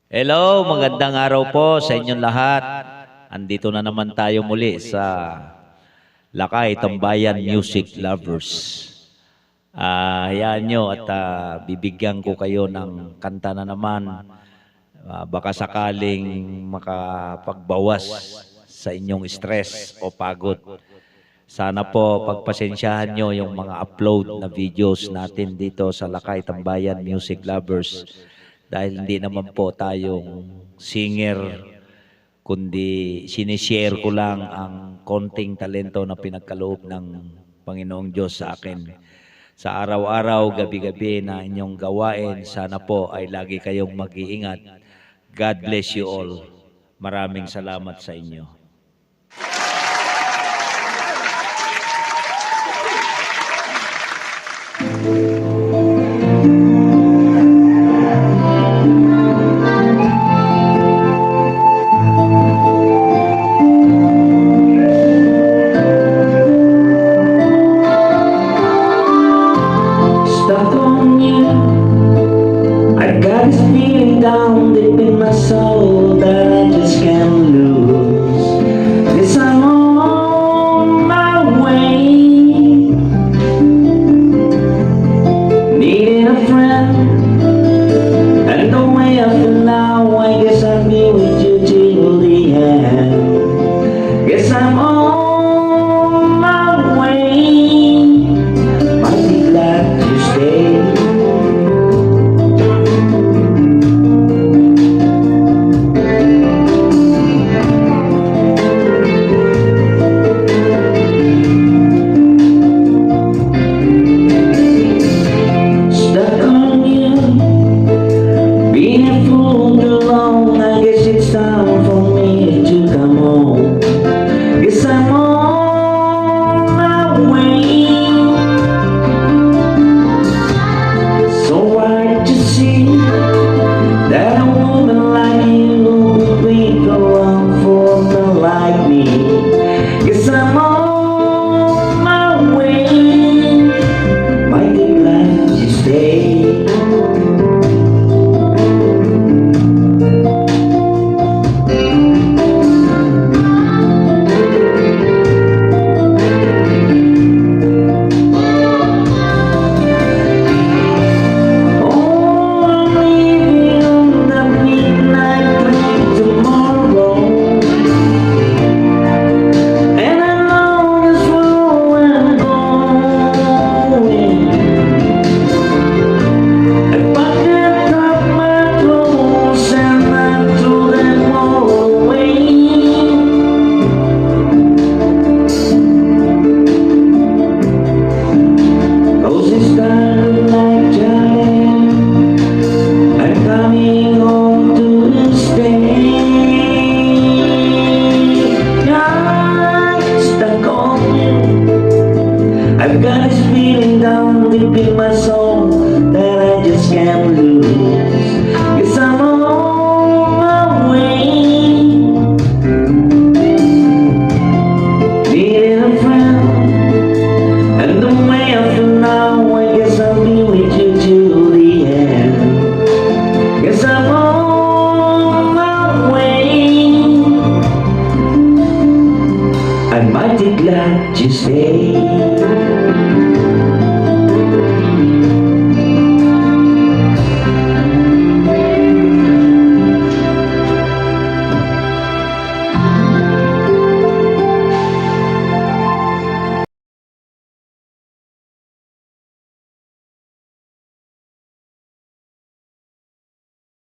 Hello, magandang araw po sa inyong lahat. Andito na naman tayo muli sa Lakay, Tambayan Music Lovers. Hayaan nyo at bibigyan ko kayo ng kanta na naman. Baka sakaling makapagbawas sa inyong stress o pagod. Sana po pagpasensyahan nyo yung mga upload na videos natin dito sa Lakay, Tambayan Music Lovers. Dahil hindi naman po tayong singer, kundi sinishare ko lang ang konting talento na pinagkaloob ng Panginoong Diyos sa akin. Sa araw-araw, gabi-gabi na inyong gawain, sana po ay lagi kayong mag-iingat. God bless you all. Maraming salamat sa inyo. Down deep in my soul that I just can't lose. Yes, I'm on my way, needing a friend, and the way I feel now, I guess I'll be with you till the end. Yes, I'm on my way, mighty glad to stay. I've got this feeling down deep in my soul that I just can't lose. Guess I'm on my way, needing a friend, and the way I feel now, I guess I'll be with you till the end. Guess I'm on my way, I'm mighty glad you stayed.